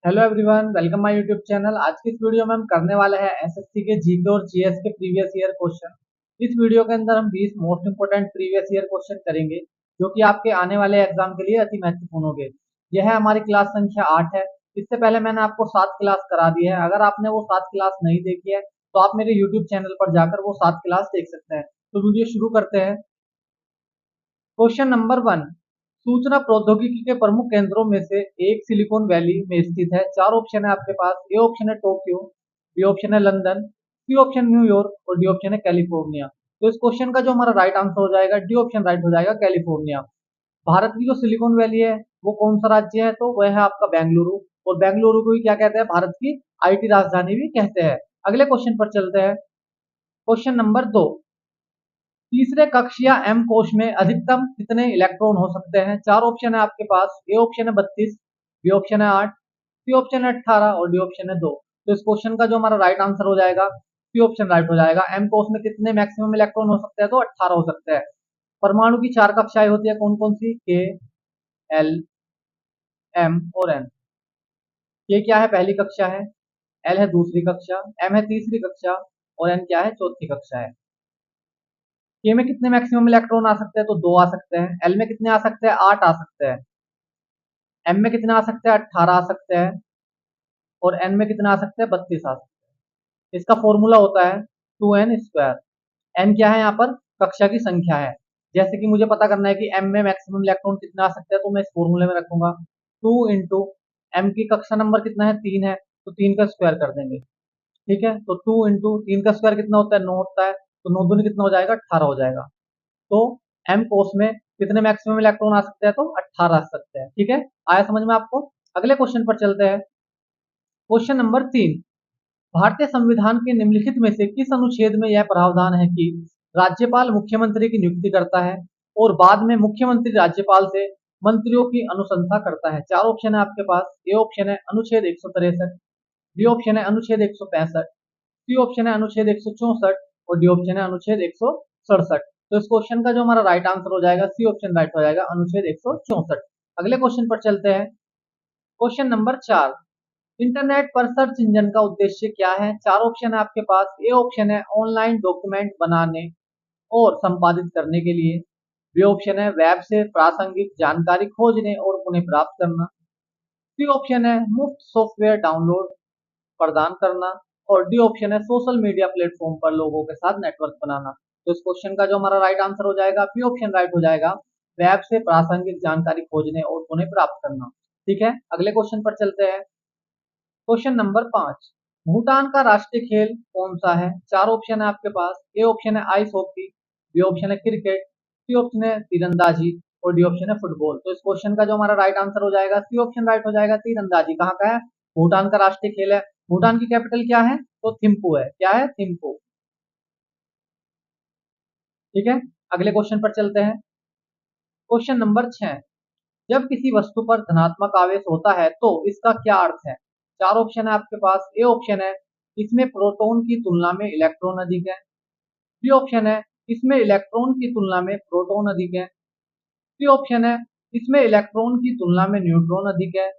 Hello everyone, welcome my YouTube channel. आज की इस वीडियो में हम करने वाले हैं एसएससी के जीके और जीएस के प्रीवियस ईयर क्वेश्चन। इस वीडियो के अंदर हम 20 most important previous year question करेंगे जो कि आपके आने वाले एग्जाम के लिए अति महत्वपूर्ण होंगे। यह है हमारी क्लास संख्या 8 है। इससे पहले मैंने आपको 7 क्लास करा दी है। अगर आपने वो 7 क्लास नहीं देखी है तो आप मेरे यूट्यूब चैनल पर जाकर वो 7 क्लास देख सकते हैं। तो वीडियो शुरू करते हैं। Question number 1। सूचना प्रौद्योगिकी के प्रमुख केंद्रों में से एक सिलिकॉन वैली में स्थित है। चार ऑप्शन है आपके पास। ए ऑप्शन है टोक्यो, बी ऑप्शन है लंदन, सी ऑप्शन न्यूयॉर्क और डी ऑप्शन है कैलिफोर्निया। तो इस क्वेश्चन का जो हमारा राइट आंसर हो जाएगा डी ऑप्शन राइट हो जाएगा, कैलिफोर्निया। भारत की जो सिलिकॉन वैली है वो कौन सा राज्य है? तो वह है आपका बेंगलुरु। और बेंगलुरु को ही क्या कहते हैं? भारत की आईटी राजधानी भी कहते हैं। अगले क्वेश्चन पर चलते हैं। Question number 2। तीसरे कक्ष या एम कोश में अधिकतम कितने इलेक्ट्रॉन हो सकते हैं? चार ऑप्शन है आपके पास। ए ऑप्शन है 32, बी ऑप्शन है 8, सी ऑप्शन है 18 और डी ऑप्शन है 2। तो इस क्वेश्चन का जो हमारा राइट आंसर हो जाएगा सी ऑप्शन राइट हो जाएगा। एम कोश में कितने मैक्सिमम इलेक्ट्रॉन हो सकते हैं? तो 18 हो सकते हैं। परमाणु की चार कक्षाएं होती है, कौन कौन सी? के, एल, एम और एन। के क्या है? पहली कक्षा है। एल है दूसरी कक्षा, एम है तीसरी कक्षा और एन क्या है? चौथी कक्षा है। के में कितने मैक्सिमम इलेक्ट्रॉन आ सकते हैं? तो 2 आ सकते हैं। एल में कितने आ सकते हैं? 8 आ सकते हैं। एम में कितने आ सकते हैं? 18 आ सकते हैं। और एन में कितने आ सकते हैं? 32 आ सकते हैं। इसका फॉर्मूला होता है 2n²। एन क्या है यहाँ पर? कक्षा की संख्या है। जैसे कि मुझे पता करना है कि एम में मैक्सिमम इलेक्ट्रॉन कितना आ सकता है, तो मैं इस फॉर्मूले में रखूंगा 2 इंटू एम की कक्षा नंबर कितना है? 3 है, तो 3 का स्क्वायर कर देंगे। ठीक है, तो 2 इंटू 3 का स्क्वायर कितना होता है? 9 होता है। तो 9 दूनी कितना हो जाएगा? 18 हो जाएगा। तो एम कोर्स में कितने मैक्सिमम इलेक्ट्रॉन आ सकते हैं? तो 18 आ सकते हैं। ठीक है, आया समझ में आपको? अगले क्वेश्चन पर चलते हैं। Question number 3। भारतीय संविधान के निम्नलिखित में से किस अनुच्छेद में यह प्रावधान है कि राज्यपाल मुख्यमंत्री की नियुक्ति करता है और बाद में मुख्यमंत्री राज्यपाल से मंत्रियों की अनुशंसा करता है? चार ऑप्शन है आपके पास। ए ऑप्शन है अनुच्छेद 163, बी ऑप्शन है अनुच्छेद 165, सी ऑप्शन है अनुच्छेद 164 और डी ऑप्शन है अनुच्छेद 167। तो इस क्वेश्चन का जो हमारा राइट आंसर हो जाएगा सी ऑप्शन राइट हो जाएगा, अनुच्छेद 164। अगले क्वेश्चन पर चलते हैं। Question number 4। इंटरनेट पर सर्च इंजन का उद्देश्य क्या है? चार ऑप्शन है आपके पास। ए ऑप्शन है ऑनलाइन डॉक्यूमेंट बनाने और संपादित करने के लिए, बी ऑप्शन है वेब से प्रासंगिक जानकारी खोजने और उन्हें प्राप्त करना, सी ऑप्शन है मुफ्त सॉफ्टवेयर डाउनलोड प्रदान करना और डी ऑप्शन है सोशल मीडिया प्लेटफॉर्म पर लोगों के साथ नेटवर्क बनाना। तो इस क्वेश्चन का जो हमारा राइट आंसर हो जाएगा बी ऑप्शन राइट हो जाएगा, वेब से प्रासंगिक जानकारी खोजने और उन्हें प्राप्त करना। ठीक है, अगले क्वेश्चन पर चलते हैं। Question number 5। भूटान का राष्ट्रीय खेल कौन सा है? चार ऑप्शन है आपके पास। ए ऑप्शन है आइस हॉकी, बी ऑप्शन है क्रिकेट, सी ऑप्शन है तीरंदाजी और डी ऑप्शन है फुटबॉल। तो इस क्वेश्चन का जो हमारा राइट आंसर हो जाएगा सी ऑप्शन राइट हो जाएगा, तीरंदाजी। कहाँ का है? भूटान का राष्ट्रीय खेल है। भूटान की कैपिटल क्या है? तो थिम्पू है। क्या है? थिम्पू। ठीक है, अगले क्वेश्चन पर चलते हैं। Question number 6। जब किसी वस्तु पर धनात्मक आवेश होता है तो इसका क्या अर्थ है? चार ऑप्शन है आपके पास। ए ऑप्शन है इसमें प्रोटॉन की तुलना में इलेक्ट्रॉन अधिक है, बी ऑप्शन है इसमें इलेक्ट्रॉन की तुलना में प्रोटॉन अधिक है, सी ऑप्शन है इसमें इलेक्ट्रॉन की तुलना में न्यूट्रॉन अधिक है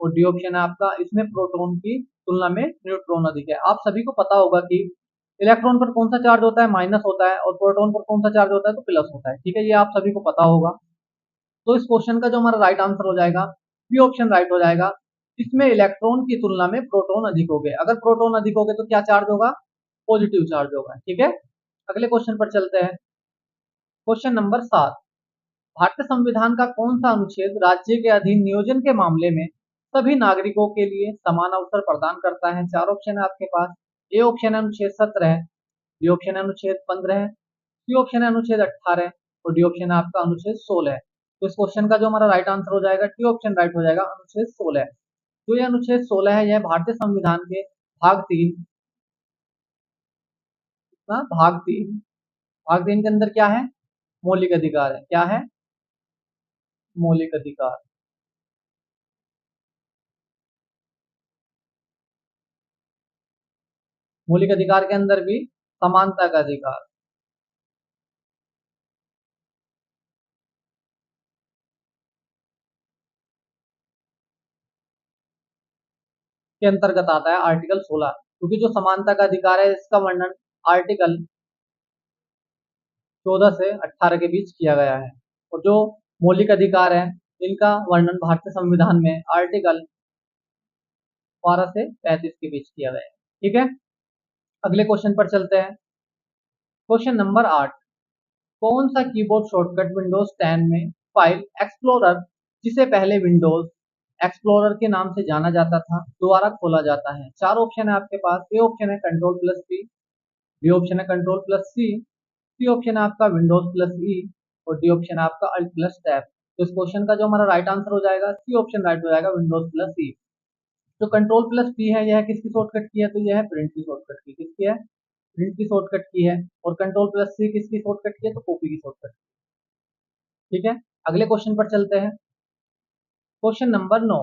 और डी ऑप्शन है आपका इसमें प्रोटॉन की तुलना में न्यूट्रॉन अधिक है। आप सभी को पता होगा कि इलेक्ट्रॉन पर कौन सा चार्ज होता है? माइनस होता है। और प्रोटॉन पर कौन सा चार्ज होता है? तो प्लस होता है। ठीक है, ये आप सभी को पता होगा। तो इस क्वेश्चन का जो हमारा राइट आंसर हो जाएगा बी ऑप्शन राइट हो जाएगा, इसमें इलेक्ट्रॉन की तुलना में प्रोटॉन अधिक हो गए। अगर प्रोटॉन अधिक हो गए तो क्या चार्ज होगा? पॉजिटिव चार्ज होगा। ठीक है, अगले क्वेश्चन पर चलते हैं। Question number 7। भारतीय संविधान का कौन सा अनुच्छेद राज्य के अधीन नियोजन के मामले में सभी नागरिकों के लिए समान अवसर प्रदान करता है? चार ऑप्शन है आपके पास। ए ऑप्शन है अनुच्छेद 17 है, बी ऑप्शन है अनुच्छेद 15 है, सी ऑप्शन है अनुच्छेद 18 और डी ऑप्शन है आपका अनुच्छेद 16 है। तो इस क्वेश्चन का जो हमारा राइट आंसर हो जाएगा टी ऑप्शन राइट हो जाएगा, अनुच्छेद 16 है। तो ये अनुच्छेद 16 है, यह भारतीय संविधान के भाग 3। भाग 3 के अंदर क्या है? मौलिक अधिकार है। क्या है? मौलिक अधिकार। मौलिक अधिकार के अंदर भी समानता का अधिकार। के अंतर्गत आता है आर्टिकल 16, क्योंकि जो समानता का अधिकार है इसका वर्णन आर्टिकल 14 से 18 के बीच किया गया है, और जो मौलिक अधिकार है इनका वर्णन भारतीय संविधान में आर्टिकल 12 से 35 के बीच किया गया है। ठीक है, अगले क्वेश्चन पर चलते हैं। क्वेश्चन नंबर 8, कौन सा कीबोर्ड शॉर्टकट विंडोज 10 में फाइल एक्सप्लोरर, जिसे पहले विंडोज एक्सप्लोरर के नाम से जाना जाता था, दोबारा खोला जाता है? चार ऑप्शन है आपके पास। ए ऑप्शन है control plus P, B option है कंट्रोल प्लस सी ऑप्शन है आपका विंडोज प्लस ई, और डी ऑप्शन है आपका अल्ट प्लस टैब। तो इस क्वेश्चन का जो हमारा राइट आंसर हो जाएगा सी ऑप्शन राइट हो जाएगा, विंडोज प्लस ई। जो कंट्रोल प्लस पी है यह किसकी शॉर्टकट की है? तो यह है प्रिंट की शॉर्टकट की। किसकी है? प्रिंट की शॉर्टकट की है। और कंट्रोल प्लस सी किसकी शॉर्टकट की है? तो कॉपी की शॉर्टकट। ठीक है, अगले क्वेश्चन पर चलते हैं। क्वेश्चन नंबर 9,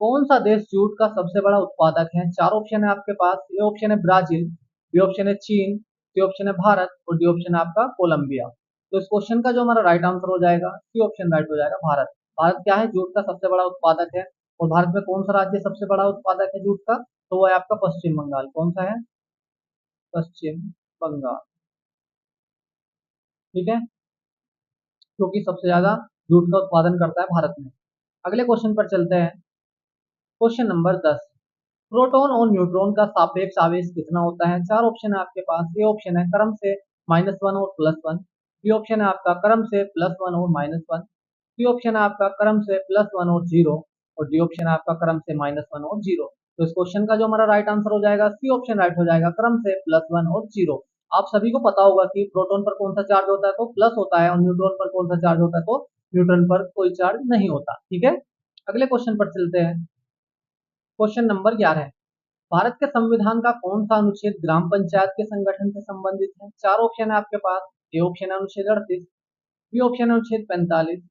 कौन सा देश जूट का सबसे बड़ा उत्पादक है? चार ऑप्शन है आपके पास। ए ऑप्शन है ब्राजील, बी ऑप्शन है चीन, सी ऑप्शन है भारत, और डी ऑप्शन है आपका कोलंबिया। तो इस क्वेश्चन का जो हमारा राइट आंसर हो जाएगा सी ऑप्शन राइट हो जाएगा, भारत। भारत क्या है? जूट का सबसे बड़ा उत्पादक है। और भारत में कौन सा राज्य सबसे बड़ा उत्पादक है जूट का? तो वो है आपका पश्चिम बंगाल। कौन सा है? पश्चिम बंगाल। ठीक है, क्योंकि सबसे ज्यादा जूट का उत्पादन करता है भारत में। अगले क्वेश्चन पर चलते हैं। क्वेश्चन नंबर 10, प्रोटॉन और न्यूट्रॉन का सापेक्ष आवेश कितना होता है? चार ऑप्शन है आपके पास। ए ऑप्शन है क्रम से -1 और +1, बी ऑप्शन है आपका क्रम से +1 और -1, सी ऑप्शन है आपका क्रम से +1 और 0, और डी ऑप्शन है आपका क्रम से -1 और 0। तो इस क्वेश्चन का जो हमारा राइट आंसर हो जाएगा सी ऑप्शन राइट हो जाएगा, क्रम से +1 और 0। आप सभी को पता होगा कि प्रोटॉन पर कौन सा चार्ज होता है? तो प्लस होता है, और न्यूट्रॉन पर कौन सा चार्ज होता है? तो न्यूट्रॉन पर कोई चार्ज नहीं होता। ठीक है, अगले क्वेश्चन पर चलते हैं। क्वेश्चन नंबर 11, भारत के संविधान का कौन सा अनुच्छेद ग्राम पंचायत के संगठन से संबंधित है? चार ऑप्शन है आपके पास। ए ऑप्शन है अनुच्छेद 38, बी ऑप्शन है अनुच्छेद 45,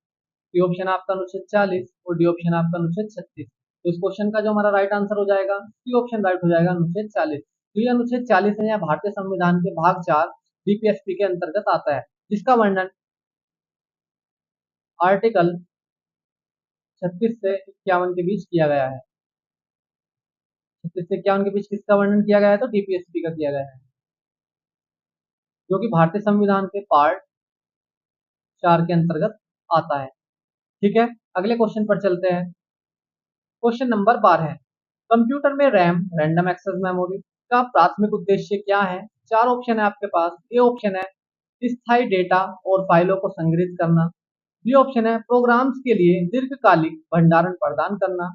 सी ऑप्शन है आपका अनुच्छेद 40, और डी ऑप्शन है आपका अनुच्छेद 36। तो इस क्वेश्चन का जो हमारा राइट आंसर हो जाएगा सी ऑप्शन राइट हो जाएगा, अनुच्छेद 40। तो ये अनुच्छेद 40 है, यह भारतीय संविधान के भाग 4 डीपीएसपी के अंतर्गत आता है, जिसका वर्णन आर्टिकल 36 से 51 के बीच किया गया है। 36 से 51 के बीच किसका वर्णन किया गया है? तो डीपीएसपी का किया गया है, जो कि भारतीय संविधान के पार्ट 4 के अंतर्गत आता है। ठीक है, अगले क्वेश्चन पर चलते हैं। क्वेश्चन नंबर 12, कंप्यूटर में रैम रैंडम एक्सेस मेमोरी का प्राथमिक उद्देश्य क्या है? चार ऑप्शन है आपके पास। ए ऑप्शन है स्थायी डेटा और फाइलों को संग्रहित करना, बी ऑप्शन है प्रोग्राम्स के लिए दीर्घकालिक भंडारण प्रदान करना,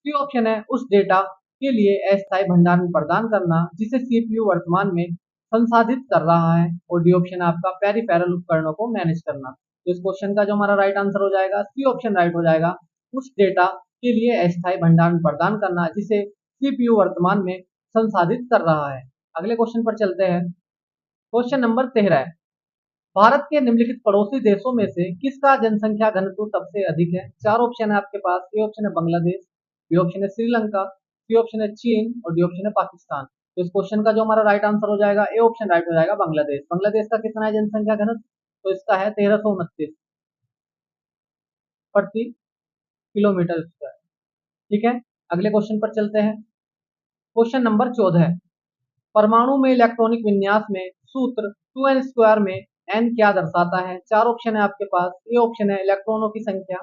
सी ऑप्शन है उस डेटा के लिए अस्थायी भंडारण प्रदान करना जिसे सीपीयू वर्तमान में संसाधित कर रहा है, और डी ऑप्शन है आपका पेरिफेरल उपकरणों को मैनेज करना। तो इस क्वेश्चन का जो हमारा राइट आंसर हो जाएगा सी ऑप्शन राइट हो जाएगा, उस डेटा के लिए अस्थायी भंडारण प्रदान करना जिसे सीपीयू वर्तमान में संसाधित कर रहा है। अगले क्वेश्चन पर चलते हैं। क्वेश्चन नंबर 13, भारत के निम्नलिखित पड़ोसी देशों में से किसका जनसंख्या घनत्व सबसे अधिक है? चार ऑप्शन है आपके पास। ए ऑप्शन है बांग्लादेश, बी ऑप्शन है श्रीलंका, सी ऑप्शन है चीन, और डी ऑप्शन है पाकिस्तान। तो इस क्वेश्चन का जो हमारा राइट आंसर हो जाएगा ए ऑप्शन राइट हो जाएगा, बांग्लादेश। बांग्लादेश का कितना है जनसंख्या घनत्व? तो इसका है 1329 प्रति किलोमीटर स्क्वायर। ठीक है, अगले क्वेश्चन पर चलते हैं। क्वेश्चन नंबर 14, परमाणु में इलेक्ट्रॉनिक विन्यास में सूत्र 2n स्क्वायर में n क्या दर्शाता है? चार ऑप्शन है आपके पास। ए ऑप्शन है इलेक्ट्रॉनों की संख्या,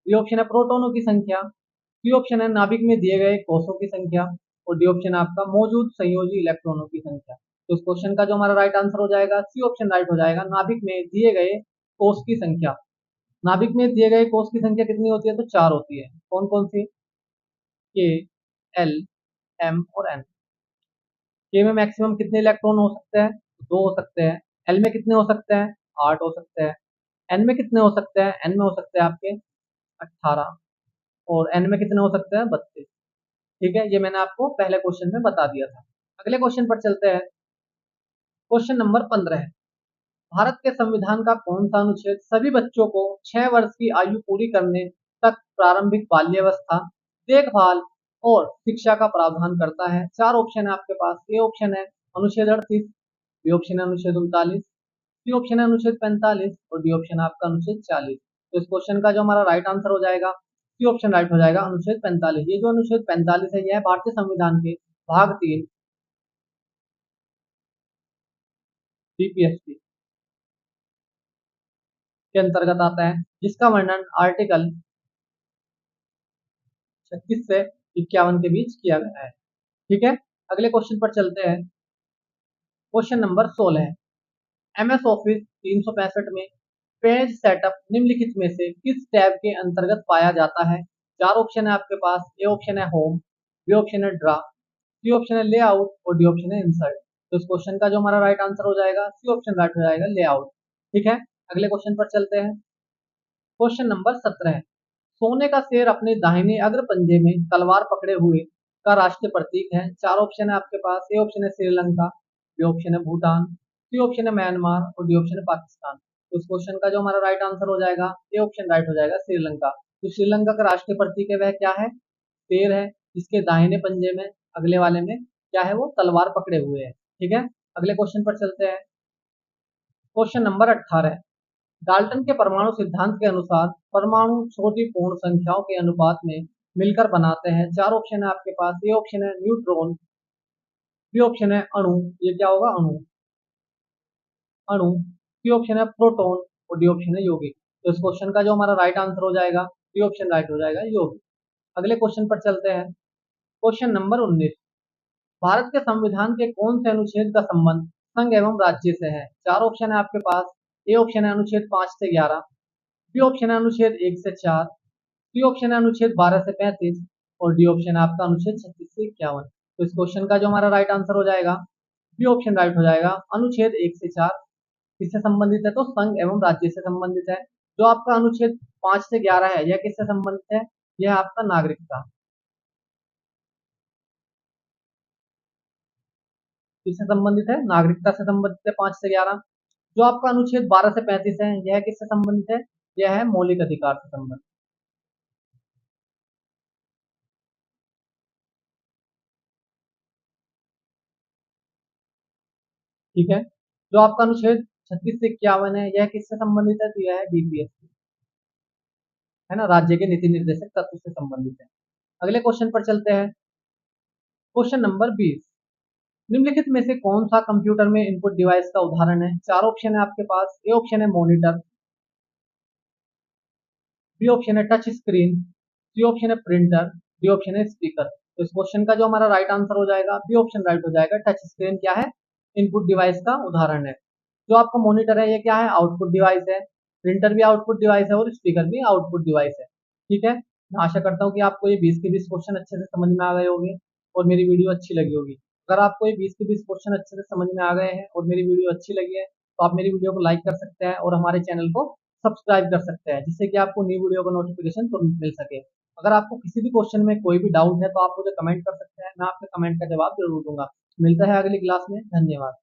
बी ऑप्शन है प्रोटॉनों की संख्या, सी ऑप्शन है नाभिक में दिए गए कोषों की संख्या, और डी ऑप्शन है आपका मौजूद संयोजी इलेक्ट्रॉनों की संख्या। तो इस क्वेश्चन का जो हमारा राइट आंसर हो जाएगा सी ऑप्शन राइट हो जाएगा, नाभिक में दिए गए कोष की संख्या। नाभिक में दिए गए कोष की संख्या कितनी होती है? तो चार होती है। कौन कौन सी? के, एल, एम और एन। के में मैक्सिमम कितने इलेक्ट्रॉन हो सकते हैं? दो हो सकते हैं। एल में कितने हो सकते हैं? 8 हो सकते हैं। एन में कितने हो सकते हैं? एन में हो सकते हैं आपके 18, और एन में कितने हो सकते हैं? 32। ठीक है, ये मैंने आपको पहले क्वेश्चन में बता दिया था। अगले क्वेश्चन पर चलते हैं। क्वेश्चन नंबर 15 है, भारत के संविधान का कौन सा अनुच्छेद सभी बच्चों को 6 वर्ष की आयु पूरी करने तक प्रारंभिक बाल्यावस्था, देखभाल और शिक्षा का प्रावधान करता है? चार ऑप्शन है आपके पास। ए ऑप्शन है अनुच्छेद 38, बी ऑप्शन है अनुच्छेद 39, सी ऑप्शन है अनुच्छेद 45, और डी ऑप्शन है आपका अनुच्छेद 40। तो इस क्वेश्चन का जो हमारा राइट आंसर हो जाएगा सी ऑप्शन राइट हो जाएगा अनुच्छेद 45। ये जो अनुच्छेद 45 है, यह है भारतीय संविधान के भाग 3 बीपीएसटी के अंतर्गत आता है, जिसका वर्णन आर्टिकल 36 से 51 के बीच किया गया है। ठीक है, अगले क्वेश्चन पर चलते हैं। क्वेश्चन नंबर 16 है, एमएस ऑफिस 365 में पेज सेटअप निम्नलिखित में से किस टैब के अंतर्गत पाया जाता है? चार ऑप्शन है आपके पास। ए ऑप्शन है होम, बी ऑप्शन है ड्रा, सी ऑप्शन है लेआउट और डी ऑप्शन है इंसर्ट। तो इस क्वेश्चन का जो हमारा राइट आंसर हो जाएगा सी ऑप्शन राइट हो जाएगा लेआउट। ठीक है, अगले क्वेश्चन पर चलते हैं। क्वेश्चन नंबर 17 है, सोने का शेर अपने दाहिने अग्र पंजे में तलवार पकड़े हुए का राष्ट्रीय प्रतीक है। चार ऑप्शन है आपके पास। ए ऑप्शन है श्रीलंका, बी ऑप्शन है भूटान, सी ऑप्शन है म्यांमार और डी ऑप्शन है पाकिस्तान। तो इस क्वेश्चन का जो हमारा राइट आंसर हो जाएगा ए ऑप्शन राइट हो जाएगा श्रीलंका। तो श्रीलंका का राष्ट्रीय प्रतीक है वह क्या है? शेर है, जिसके दाहिने पंजे में अगले वाले में क्या है, वो तलवार पकड़े हुए है। ठीक है, अगले क्वेश्चन पर चलते हैं। क्वेश्चन नंबर 18 है, डाल्टन के परमाणु सिद्धांत के अनुसार परमाणु छोटी पूर्ण संख्याओं के अनुपात में मिलकर बनाते हैं। चार ऑप्शन है आपके पास। ए ऑप्शन है न्यूट्रॉन, बी ऑप्शन है अणु, ये क्या होगा अणु, अणु, सी ऑप्शन है प्रोटॉन और डी ऑप्शन है यौगिक। तो इस क्वेश्चन का जो हमारा राइट आंसर हो जाएगा डी ऑप्शन राइट हो जाएगा यौगिक। अगले क्वेश्चन पर चलते हैं। क्वेश्चन नंबर 19, भारत के संविधान के कौन से अनुच्छेद का संबंध संघ एवं राज्य से है? चार ऑप्शन है आपके पास। ए ऑप्शन है अनुच्छेद 5 से 11, बी ऑप्शन है अनुच्छेद 1 से 4, सी ऑप्शन है अनुच्छेद 12 से 35 और डी ऑप्शन है आपका अनुच्छेद 36 से 51। तो इस क्वेश्चन का जो हमारा राइट आंसर हो जाएगा बी ऑप्शन राइट हो जाएगा अनुच्छेद 1 से 4। किससे संबंधित है? तो संघ एवं राज्य से संबंधित है। जो आपका अनुच्छेद 5 से 11 है, यह किससे संबंधित है? यह आपका नागरिकता, किससे संबंधित है? नागरिकता से संबंधित है 5 से 11। जो आपका अनुच्छेद 12 से 35 है, यह किससे संबंधित है? यह है मौलिक अधिकार से संबंधित। ठीक है, जो आपका अनुच्छेद 36 से 51 है, यह किससे संबंधित है? तो यह है डीपीएस, है ना, राज्य के नीति निर्देशक तत्व से संबंधित है। अगले क्वेश्चन पर चलते हैं। क्वेश्चन नंबर 20, निम्नलिखित में से कौन सा कंप्यूटर में इनपुट डिवाइस का उदाहरण है? चार ऑप्शन है आपके पास। ए ऑप्शन है मॉनिटर, बी ऑप्शन है टच स्क्रीन, सी ऑप्शन है प्रिंटर, डी ऑप्शन है स्पीकर। तो इस क्वेश्चन का जो हमारा राइट आंसर हो जाएगा बी ऑप्शन राइट हो जाएगा। टच स्क्रीन क्या है? इनपुट डिवाइस का उदाहरण है। जो आपका मॉनिटर है, ये क्या है? आउटपुट डिवाइस है। प्रिंटर भी आउटपुट डिवाइस है और स्पीकर भी आउटपुट डिवाइस है। ठीक है, मैं आशा करता हूँ कि आपको ये 20 के 20 क्वेश्चन अच्छे से समझ में आ गए होंगे और मेरी वीडियो अच्छी लगी होगी। अगर आपको ये 20 के 20 क्वेश्चन अच्छे से समझ में आ गए हैं और मेरी वीडियो अच्छी लगी है, तो आप मेरी वीडियो को लाइक कर सकते हैं और हमारे चैनल को सब्सक्राइब कर सकते हैं, जिससे कि आपको न्यू वीडियो का नोटिफिकेशन तुरंत मिल सके। अगर आपको किसी भी क्वेश्चन में कोई भी डाउट है, तो आप मुझे कमेंट कर सकते हैं, मैं आपके कमेंट का जवाब जरूर दूंगा। मिलता है अगली क्लास में, धन्यवाद।